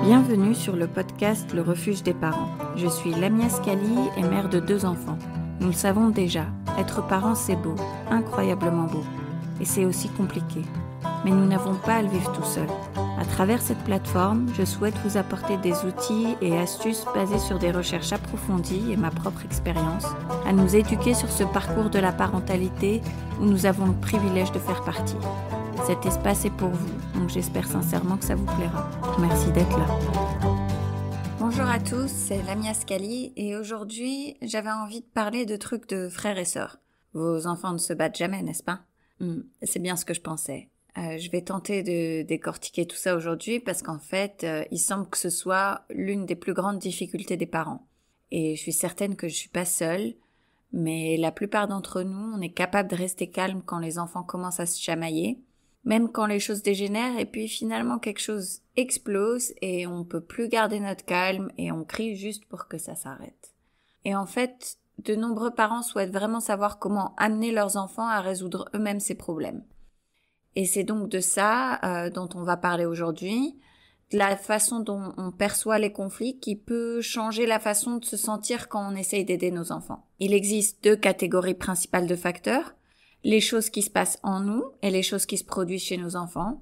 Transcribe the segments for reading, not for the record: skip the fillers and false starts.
Bienvenue sur le podcast Le Refuge des parents. Je suis Lamia Scali et mère de 2 enfants. Nous le savons déjà, être parent c'est beau, incroyablement beau. Et c'est aussi compliqué. Mais nous n'avons pas à le vivre tout seul. À travers cette plateforme, je souhaite vous apporter des outils et astuces basés sur des recherches approfondies et ma propre expérience, à nous éduquer sur ce parcours de la parentalité où nous avons le privilège de faire partie. Cet espace est pour vous, donc j'espère sincèrement que ça vous plaira. Merci d'être là. Bonjour à tous, c'est Lamia Scali et aujourd'hui j'avais envie de parler de trucs de frères et sœurs. Vos enfants ne se battent jamais, n'est-ce pas ? C'est bien ce que je pensais. Je vais tenter de décortiquer tout ça aujourd'hui parce qu'en fait, il semble que ce soit l'une des plus grandes difficultés des parents. Et je suis certaine que je suis pas seule, mais la plupart d'entre nous, on est capable de rester calme quand les enfants commencent à se chamailler, même quand les choses dégénèrent et puis finalement quelque chose explose et on peut plus garder notre calme et on crie juste pour que ça s'arrête. Et en fait, de nombreux parents souhaitent vraiment savoir comment amener leurs enfants à résoudre eux-mêmes ces problèmes. Et c'est donc de ça dont on va parler aujourd'hui, de la façon dont on perçoit les conflits qui peut changer la façon de se sentir quand on essaye d'aider nos enfants. Il existe 2 catégories principales de facteurs, les choses qui se passent en nous et les choses qui se produisent chez nos enfants.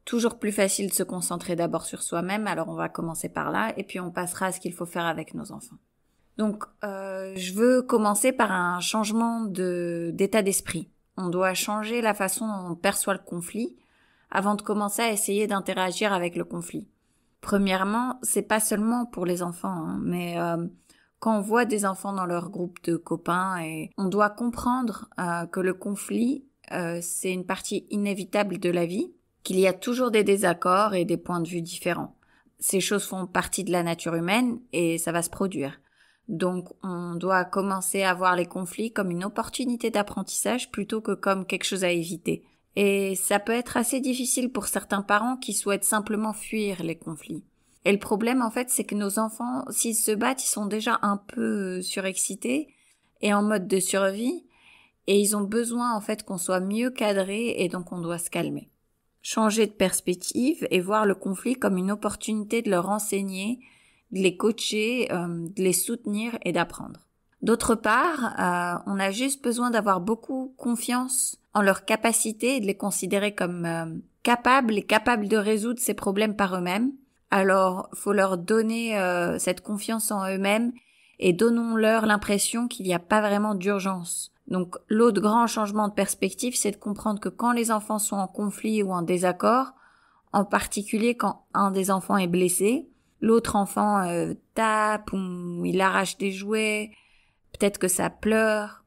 Toujours plus facile de se concentrer d'abord sur soi-même, alors on va commencer par là et puis on passera à ce qu'il faut faire avec nos enfants. Donc je veux commencer par un changement d'état d'esprit. On doit changer la façon dont on perçoit le conflit avant de commencer à essayer d'interagir avec le conflit. Premièrement, c'est pas seulement pour les enfants, mais quand on voit des enfants dans leur groupe de copains, et on doit comprendre que le conflit, c'est une partie inévitable de la vie, qu'il y a toujours des désaccords et des points de vue différents. Ces choses font partie de la nature humaine et ça va se produire. Donc, on doit commencer à voir les conflits comme une opportunité d'apprentissage plutôt que comme quelque chose à éviter. Et ça peut être assez difficile pour certains parents qui souhaitent simplement fuir les conflits. Et le problème, en fait, c'est que nos enfants, s'ils se battent, ils sont déjà un peu surexcités et en mode de survie. Et ils ont besoin, en fait, qu'on soit mieux cadré et donc on doit se calmer. Changer de perspective et voir le conflit comme une opportunité de leur enseigner, de les coacher, de les soutenir et d'apprendre. D'autre part, on a juste besoin d'avoir beaucoup confiance en leur capacité et de les considérer comme capables de résoudre ces problèmes par eux-mêmes. Alors, faut leur donner cette confiance en eux-mêmes et donnons-leur l'impression qu'il n'y a pas vraiment d'urgence. Donc, l'autre grand changement de perspective, c'est de comprendre que quand les enfants sont en conflit ou en désaccord, en particulier quand un des enfants est blessé, l'autre enfant tape ou il arrache des jouets, peut-être que ça pleure.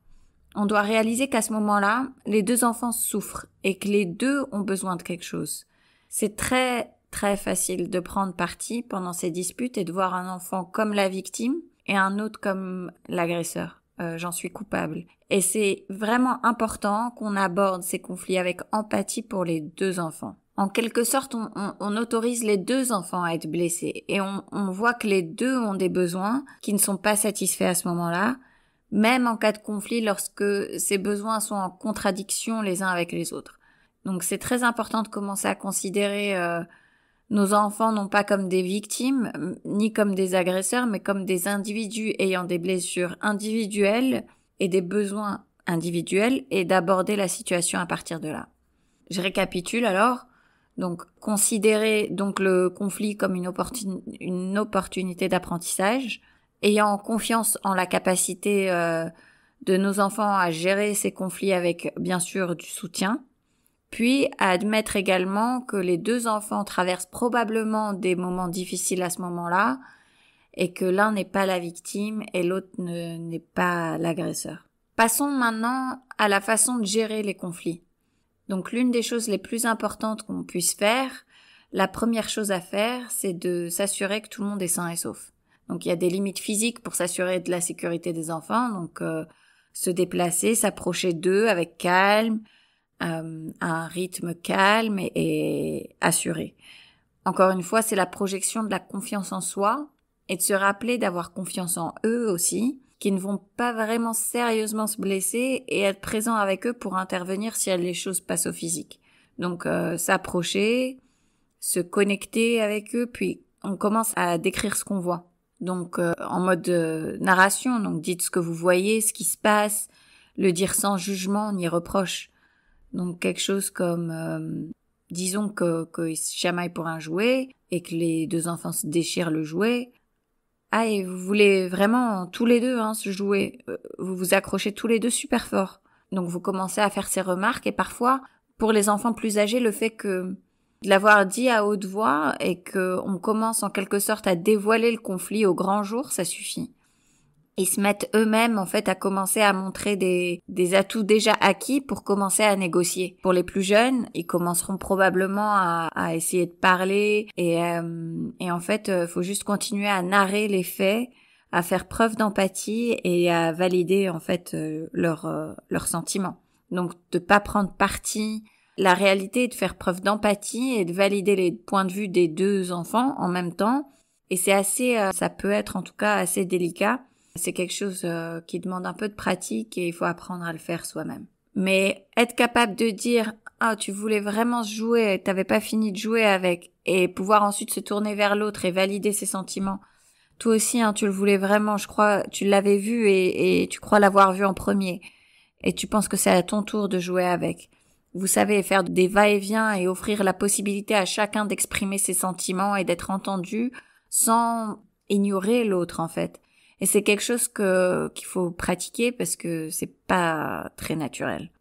On doit réaliser qu'à ce moment-là, les 2 enfants souffrent et que les 2 ont besoin de quelque chose. C'est très, très facile de prendre parti pendant ces disputes et de voir un enfant comme la victime et un autre comme l'agresseur. J'en suis coupable. Et c'est vraiment important qu'on aborde ces conflits avec empathie pour les 2 enfants. En quelque sorte, on autorise les 2 enfants à être blessés et on voit que les 2 ont des besoins qui ne sont pas satisfaits à ce moment-là, même en cas de conflit lorsque ces besoins sont en contradiction les uns avec les autres. Donc c'est très important de commencer à considérer nos enfants non pas comme des victimes, ni comme des agresseurs, mais comme des individus ayant des blessures individuelles et des besoins individuels et d'aborder la situation à partir de là. Je récapitule alors. Donc, considérer donc le conflit comme une opportunité d'apprentissage, ayant confiance en la capacité de nos enfants à gérer ces conflits avec, bien sûr, du soutien, puis à admettre également que les 2 enfants traversent probablement des moments difficiles à ce moment-là, et que l'un n'est pas la victime et l'autre n'est pas l'agresseur. Passons maintenant à la façon de gérer les conflits. Donc l'une des choses les plus importantes qu'on puisse faire, la première chose à faire, c'est de s'assurer que tout le monde est sain et sauf. Donc il y a des limites physiques pour s'assurer de la sécurité des enfants, donc se déplacer, s'approcher d'eux avec calme, un rythme calme et assuré. Encore une fois, c'est la projection de la confiance en soi et de se rappeler d'avoir confiance en eux aussi, qui ne vont pas vraiment sérieusement se blesser et être présent avec eux pour intervenir si les choses passent au physique. Donc s'approcher, se connecter avec eux, puis on commence à décrire ce qu'on voit. Donc en mode narration, donc dites ce que vous voyez, ce qui se passe, le dire sans jugement ni reproche. Donc quelque chose comme disons qu'ils se chamaillent pour un jouet et que les deux enfants se déchirent le jouet. Ah, et vous voulez vraiment tous les deux ce jouet. Vous vous accrochez tous les deux super fort. Donc vous commencez à faire ces remarques et parfois, pour les enfants plus âgés, le fait que de l'avoir dit à haute voix et que on commence en quelque sorte à dévoiler le conflit au grand jour, ça suffit. Ils se mettent eux-mêmes en fait à commencer à montrer des atouts déjà acquis pour commencer à négocier. Pour les plus jeunes, ils commenceront probablement à essayer de parler et en fait, faut juste continuer à narrer les faits, à faire preuve d'empathie et à valider en fait leurs sentiments. Donc de pas prendre parti. La réalité est de faire preuve d'empathie et de valider les points de vue des deux enfants en même temps. Et c'est assez, ça peut être en tout cas assez délicat. C'est quelque chose qui demande un peu de pratique et il faut apprendre à le faire soi-même. Mais être capable de dire « Ah, tu voulais vraiment jouer, t'avais pas fini de jouer avec » et pouvoir ensuite se tourner vers l'autre et valider ses sentiments. Toi aussi, tu le voulais vraiment, je crois, tu l'avais vu et tu crois l'avoir vu en premier. Et tu penses que c'est à ton tour de jouer avec. Vous savez faire des va-et-vient et offrir la possibilité à chacun d'exprimer ses sentiments et d'être entendu sans ignorer l'autre en fait. Et c'est quelque chose qu'il faut pratiquer parce que c'est pas très naturel.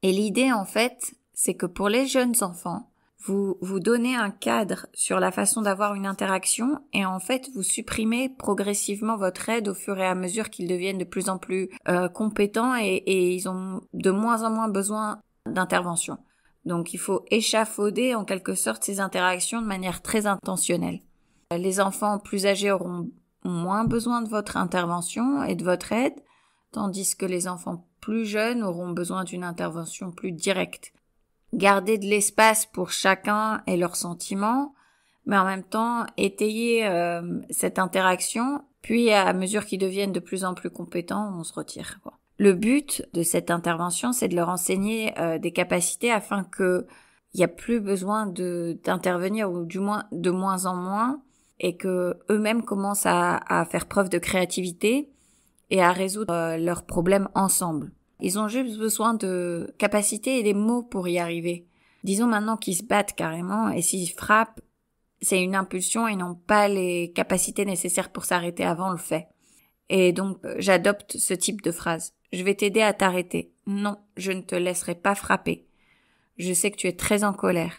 Et l'idée en fait, c'est que pour les jeunes enfants, vous donnez un cadre sur la façon d'avoir une interaction et en fait vous supprimez progressivement votre aide au fur et à mesure qu'ils deviennent de plus en plus compétents et ils ont de moins en moins besoin d'intervention. Donc il faut échafauder en quelque sorte ces interactions de manière très intentionnelle. Les enfants plus âgés auront moins besoin de votre intervention et de votre aide, tandis que les enfants plus jeunes auront besoin d'une intervention plus directe. Gardez de l'espace pour chacun et leurs sentiments, mais en même temps étayer cette interaction, puis à mesure qu'ils deviennent de plus en plus compétents, on se retire, quoi. Le but de cette intervention, c'est de leur enseigner des capacités afin que il y a plus besoin d'intervenir ou du moins de moins en moins et que eux-mêmes commencent à faire preuve de créativité et à résoudre leurs problèmes ensemble. Ils ont juste besoin de capacités et des mots pour y arriver. Disons maintenant qu'ils se battent carrément et s'ils frappent, c'est une impulsion et ils n'ont pas les capacités nécessaires pour s'arrêter avant le fait. Et donc, j'adopte ce type de phrase. Je vais t'aider à t'arrêter. Non, je ne te laisserai pas frapper. Je sais que tu es très en colère.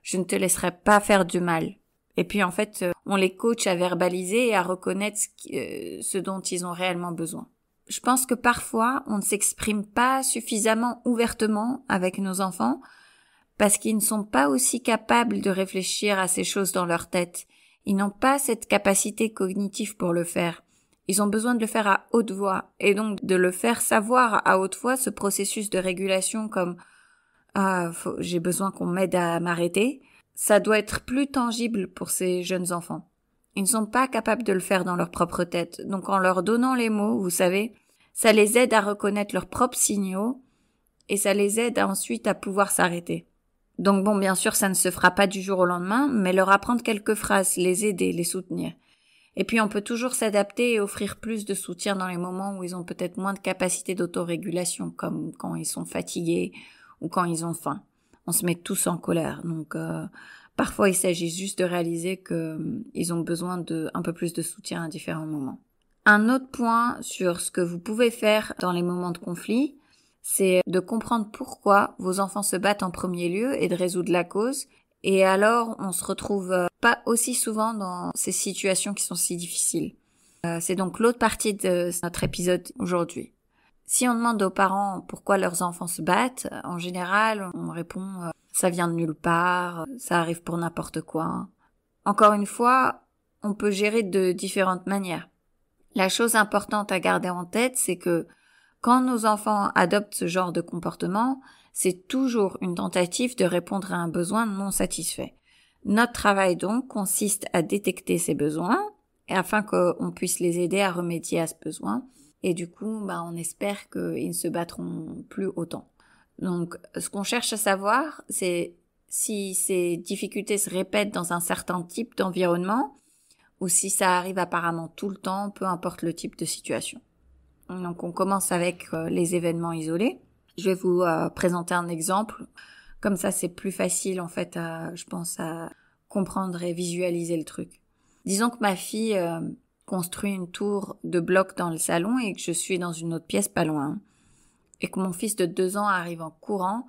Je ne te laisserai pas faire du mal. Et puis en fait, on les coach à verbaliser et à reconnaître ce dont ils ont réellement besoin. Je pense que parfois, on ne s'exprime pas suffisamment ouvertement avec nos enfants parce qu'ils ne sont pas aussi capables de réfléchir à ces choses dans leur tête. Ils n'ont pas cette capacité cognitive pour le faire. Ils ont besoin de le faire à haute voix et donc de le faire savoir à haute voix ce processus de régulation comme « j'ai besoin qu'on m'aide à m'arrêter », ça doit être plus tangible pour ces jeunes enfants. Ils ne sont pas capables de le faire dans leur propre tête. Donc en leur donnant les mots, vous savez, ça les aide à reconnaître leurs propres signaux et ça les aide ensuite à pouvoir s'arrêter. Donc bon, bien sûr, ça ne se fera pas du jour au lendemain, mais leur apprendre quelques phrases, les aider, les soutenir. Et puis on peut toujours s'adapter et offrir plus de soutien dans les moments où ils ont peut-être moins de capacité d'autorégulation, comme quand ils sont fatigués ou quand ils ont faim. On se met tous en colère, donc parfois il s'agit juste de réaliser qu'ils ont besoin de un peu plus de soutien à différents moments. Un autre point sur ce que vous pouvez faire dans les moments de conflit, c'est de comprendre pourquoi vos enfants se battent en premier lieu et de résoudre la cause. Et alors, on se retrouve pas aussi souvent dans ces situations qui sont si difficiles. C'est donc l'autre partie de notre épisode aujourd'hui. Si on demande aux parents pourquoi leurs enfants se battent, en général, on répond ça vient de nulle part, ça arrive pour n'importe quoi. Encore une fois, on peut gérer de différentes manières. La chose importante à garder en tête, c'est que quand nos enfants adoptent ce genre de comportement, c'est toujours une tentative de répondre à un besoin non satisfait. Notre travail donc consiste à détecter ces besoins afin qu'on puisse les aider à remédier à ce besoin. Et du coup, on espère qu'ils ne se battront plus autant. Donc, ce qu'on cherche à savoir, c'est si ces difficultés se répètent dans un certain type d'environnement ou si ça arrive apparemment tout le temps, peu importe le type de situation. Donc on commence avec les événements isolés. Je vais vous présenter un exemple. Comme ça, c'est plus facile en fait, je pense, à comprendre et visualiser le truc. Disons que ma fille construit une tour de blocs dans le salon et que je suis dans une autre pièce pas loin. Et que mon fils de 2 ans arrive en courant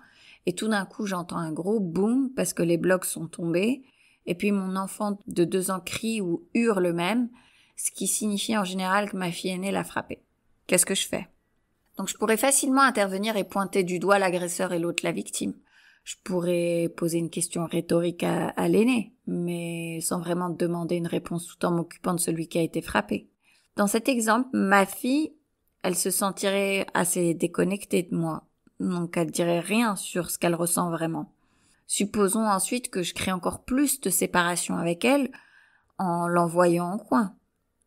et tout d'un coup j'entends un gros boom parce que les blocs sont tombés et puis mon enfant de 2 ans crie ou hurle même, ce qui signifie en général que ma fille aînée l'a frappé. Qu'est-ce que je fais? Donc je pourrais facilement intervenir et pointer du doigt l'agresseur et l'autre la victime. Je pourrais poser une question rhétorique à l'aîné, mais sans vraiment demander une réponse tout en m'occupant de celui qui a été frappé. Dans cet exemple, ma fille, elle se sentirait assez déconnectée de moi, donc elle dirait rien sur ce qu'elle ressent vraiment. Supposons ensuite que je crée encore plus de séparation avec elle en l'envoyant en coin.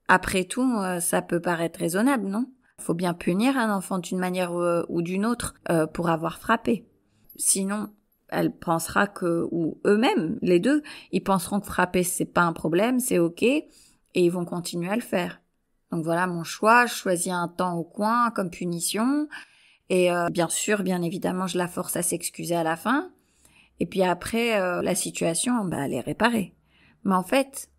Après tout, ça peut paraître raisonnable, non? Faut bien punir un enfant d'une manière ou d'une autre pour avoir frappé. Sinon, elle pensera que, ou eux-mêmes, les deux, ils penseront que frapper c'est pas un problème, c'est ok, et ils vont continuer à le faire. Donc voilà mon choix, je choisis un temps au coin comme punition, et bien sûr, bien évidemment, je la force à s'excuser à la fin, et puis après, la situation, elle est réparée. Mais en fait,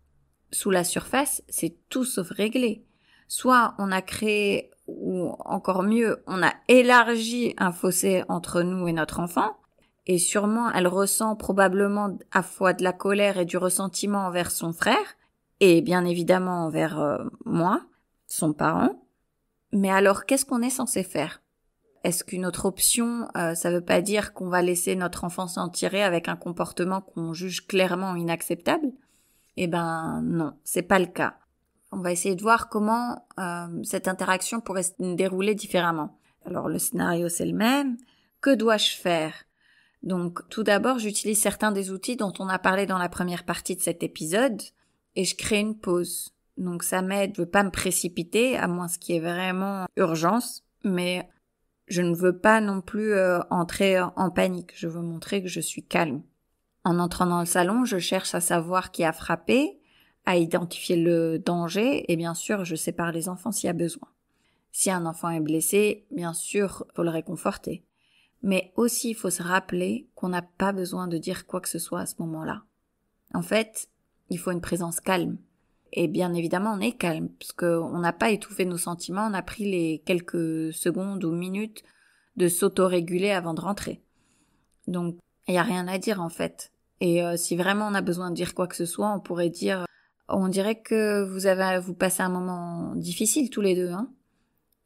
sous la surface, c'est tout sauf réglé. Soit on a créé, ou encore mieux, on a élargi un fossé entre nous et notre enfant, et sûrement elle ressent probablement à la fois de la colère et du ressentiment envers son frère, et bien évidemment envers moi, son parent. Mais alors, qu'est-ce qu'on est censé faire? Est-ce qu'une autre option, ça veut pas dire qu'on va laisser notre enfant s'en tirer avec un comportement qu'on juge clairement inacceptable? Eh ben non, c'est pas le cas. On va essayer de voir comment cette interaction pourrait se dérouler différemment. Alors le scénario c'est le même. Que dois-je faire? Donc tout d'abord, j'utilise certains des outils dont on a parlé dans la première partie de cet épisode et je crée une pause. Donc ça m'aide, je veux pas me précipiter, à moins ce qui est vraiment urgence, mais je ne veux pas non plus entrer en panique. Je veux montrer que je suis calme. En entrant dans le salon, je cherche à savoir qui a frappé, à identifier le danger et bien sûr, je sépare les enfants s'il y a besoin. Si un enfant est blessé, bien sûr, faut le réconforter. Mais aussi, il faut se rappeler qu'on n'a pas besoin de dire quoi que ce soit à ce moment-là. En fait, il faut une présence calme. Et bien évidemment, on est calme, parce qu'on n'a pas étouffé nos sentiments, on a pris les quelques secondes ou minutes de s'autoréguler avant de rentrer. Donc, il n'y a rien à dire en fait. Et si vraiment on a besoin de dire quoi que ce soit, on pourrait dire, on dirait que vous passez un moment difficile tous les deux, hein.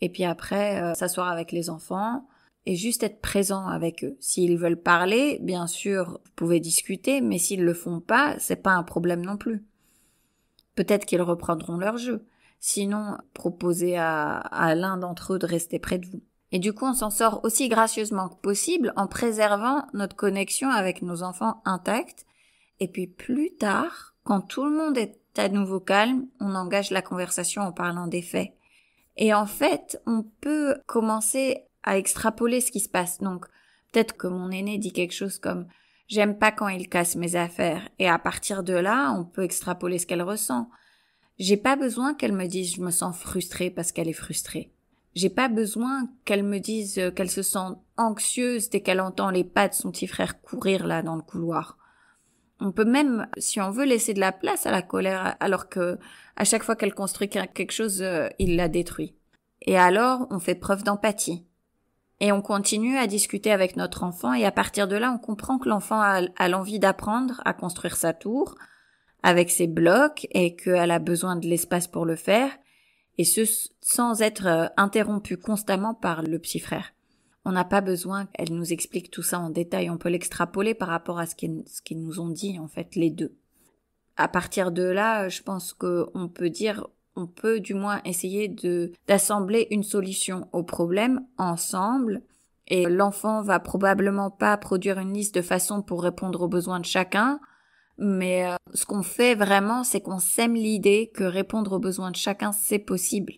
Et puis après, s'asseoir avec les enfants et juste être présent avec eux. S'ils veulent parler, bien sûr, vous pouvez discuter, mais s'ils le font pas, c'est pas un problème non plus. Peut-être qu'ils reprendront leur jeu. Sinon, proposez à l'un d'entre eux de rester près de vous. Et du coup, on s'en sort aussi gracieusement que possible en préservant notre connexion avec nos enfants intacts. Et puis plus tard, quand tout le monde est à nouveau calme, on engage la conversation en parlant des faits. Et en fait, on peut commencer à extrapoler ce qui se passe. Donc, peut-être que mon aîné dit quelque chose comme « J'aime pas quand il casse mes affaires ». Et à partir de là, on peut extrapoler ce qu'elle ressent. J'ai pas besoin qu'elle me dise « Je me sens frustrée » parce qu'elle est frustrée. J'ai pas besoin qu'elle me dise qu'elle se sent anxieuse dès qu'elle entend les pas de son petit frère courir là dans le couloir. On peut même, si on veut, laisser de la place à la colère, alors que à chaque fois qu'elle construit quelque chose, il la détruit. Et alors, on fait preuve d'empathie. Et on continue à discuter avec notre enfant, et à partir de là, on comprend que l'enfant a l'envie d'apprendre à construire sa tour avec ses blocs, et qu'elle a besoin de l'espace pour le faire, et ce, sans être interrompue constamment par le petit frère. On n'a pas besoin qu'elle nous explique tout ça en détail, on peut l'extrapoler par rapport à ce qu'ils nous ont dit, en fait, les deux. À partir de là, je pense qu'on peut du moins essayer d'assembler une solution au problème ensemble, et l'enfant va probablement pas produire une liste de façons pour répondre aux besoins de chacun, mais ce qu'on fait vraiment, c'est qu'on sème l'idée que répondre aux besoins de chacun, c'est possible.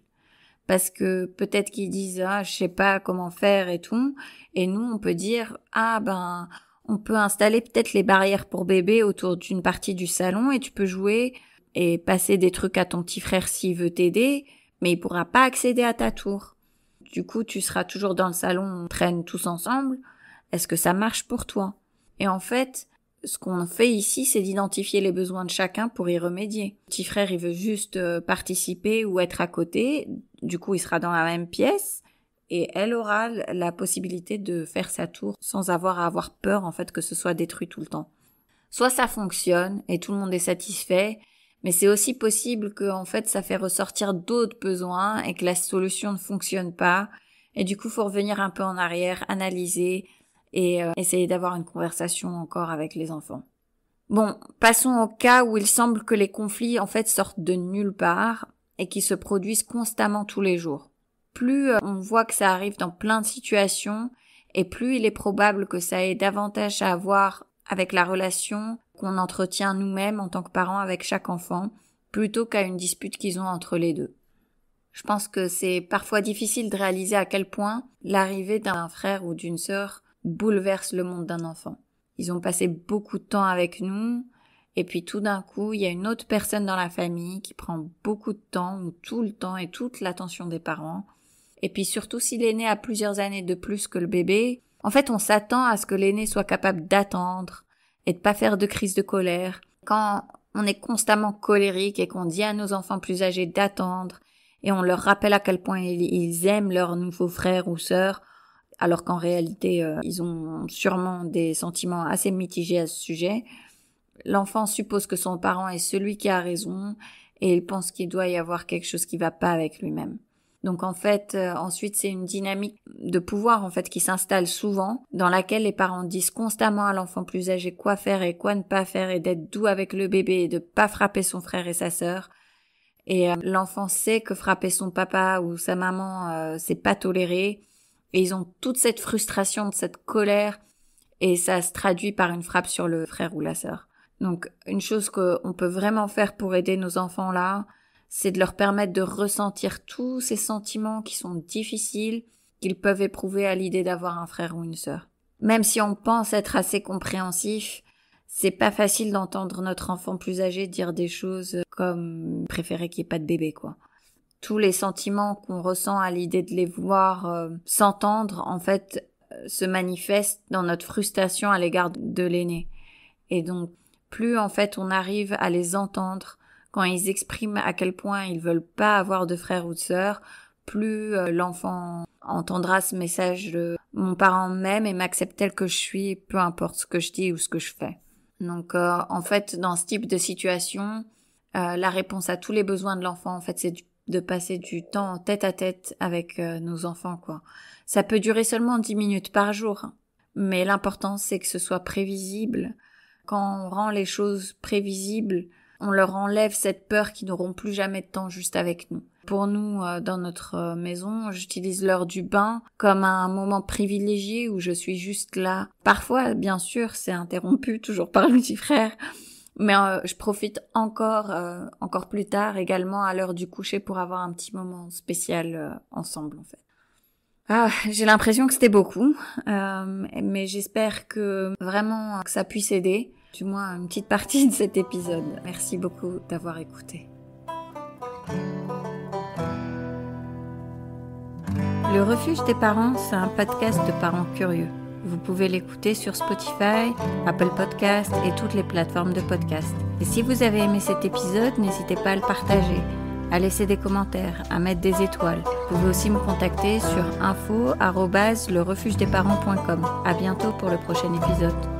Parce que peut-être qu'ils disent « je sais pas comment faire et tout », et nous, on peut dire « on peut installer peut-être les barrières pour bébé autour d'une partie du salon et tu peux jouer et passer des trucs à ton petit frère s'il veut t'aider, mais il pourra pas accéder à ta tour. Du coup, tu seras toujours dans le salon, on traîne tous ensemble. Est-ce que ça marche pour toi? Et en fait, ce qu'on fait ici, c'est d'identifier les besoins de chacun pour y remédier. Le petit frère, il veut juste participer ou être à côté. Du coup, il sera dans la même pièce et elle aura la possibilité de faire sa tour sans avoir à avoir peur, en fait, que ce soit détruit tout le temps. Soit ça fonctionne et tout le monde est satisfait, mais c'est aussi possible que, en fait, ça fait ressortir d'autres besoins et que la solution ne fonctionne pas. Et du coup, faut revenir un peu en arrière, analyser et essayer d'avoir une conversation encore avec les enfants. Bon, passons au cas où il semble que les conflits, en fait, sortent de nulle part et qui se produisent constamment tous les jours. Plus on voit que ça arrive dans plein de situations, et plus il est probable que ça ait davantage à voir avec la relation qu'on entretient nous-mêmes en tant que parents avec chaque enfant, plutôt qu'à une dispute qu'ils ont entre les deux. Je pense que c'est parfois difficile de réaliser à quel point l'arrivée d'un frère ou d'une sœur bouleverse le monde d'un enfant. Ils ont passé beaucoup de temps avec nous, et puis tout d'un coup, il y a une autre personne dans la famille qui prend beaucoup de temps, ou tout le temps et toute l'attention des parents. Et puis surtout, si l'aîné a plusieurs années de plus que le bébé, en fait, on s'attend à ce que l'aîné soit capable d'attendre et de pas faire de crise de colère. Quand on est constamment colérique et qu'on dit à nos enfants plus âgés d'attendre, et on leur rappelle à quel point ils aiment leur nouveau frère ou sœur, alors qu'en réalité, ils ont sûrement des sentiments assez mitigés à ce sujet. L'enfant suppose que son parent est celui qui a raison et il pense qu'il doit y avoir quelque chose qui va pas avec lui-même. Donc en fait, ensuite, c'est une dynamique de pouvoir en fait qui s'installe souvent, dans laquelle les parents disent constamment à l'enfant plus âgé quoi faire et quoi ne pas faire et d'être doux avec le bébé et de pas frapper son frère et sa sœur. Et l'enfant sait que frapper son papa ou sa maman, c'est pas toléré. Et ils ont toute cette frustration, cette colère, et ça se traduit par une frappe sur le frère ou la sœur. Donc, une chose qu'on peut vraiment faire pour aider nos enfants là, c'est de leur permettre de ressentir tous ces sentiments qui sont difficiles, qu'ils peuvent éprouver à l'idée d'avoir un frère ou une sœur. Même si on pense être assez compréhensif, c'est pas facile d'entendre notre enfant plus âgé dire des choses comme préférer qu'il n'y ait pas de bébé, quoi. Tous les sentiments qu'on ressent à l'idée de les voir s'entendre, en fait, se manifestent dans notre frustration à l'égard de l'aîné. Et donc, plus en fait on arrive à les entendre quand ils expriment à quel point ils veulent pas avoir de frère ou de sœur, plus l'enfant entendra ce message de « mon parent m'aime et m'accepte tel que je suis, peu importe ce que je dis ou ce que je fais ». Donc, en fait, dans ce type de situation, la réponse à tous les besoins de l'enfant, en fait, c'est de passer du temps tête à tête avec nos enfants, quoi. Ça peut durer seulement 10 minutes par jour, mais l'important, c'est que ce soit prévisible. Quand on rend les choses prévisibles, on leur enlève cette peur qu'ils n'auront plus jamais de temps juste avec nous. Pour nous, dans notre maison, j'utilise l'heure du bain comme un moment privilégié où je suis juste là. Parfois, bien sûr, c'est interrompu toujours par le petit frère, mais je profite encore plus tard également à l'heure du coucher pour avoir un petit moment spécial ensemble, en fait. Ah, j'ai l'impression que c'était beaucoup, mais j'espère que vraiment que ça puisse aider, du moins une petite partie de cet épisode. Merci beaucoup d'avoir écouté. Le refuge des parents, c'est un podcast de parents curieux. Vous pouvez l'écouter sur Spotify, Apple Podcasts et toutes les plateformes de podcast. Et si vous avez aimé cet épisode, n'hésitez pas à le partager, à laisser des commentaires, à mettre des étoiles. Vous pouvez aussi me contacter sur info@lerefugedesparents.com. À bientôt pour le prochain épisode.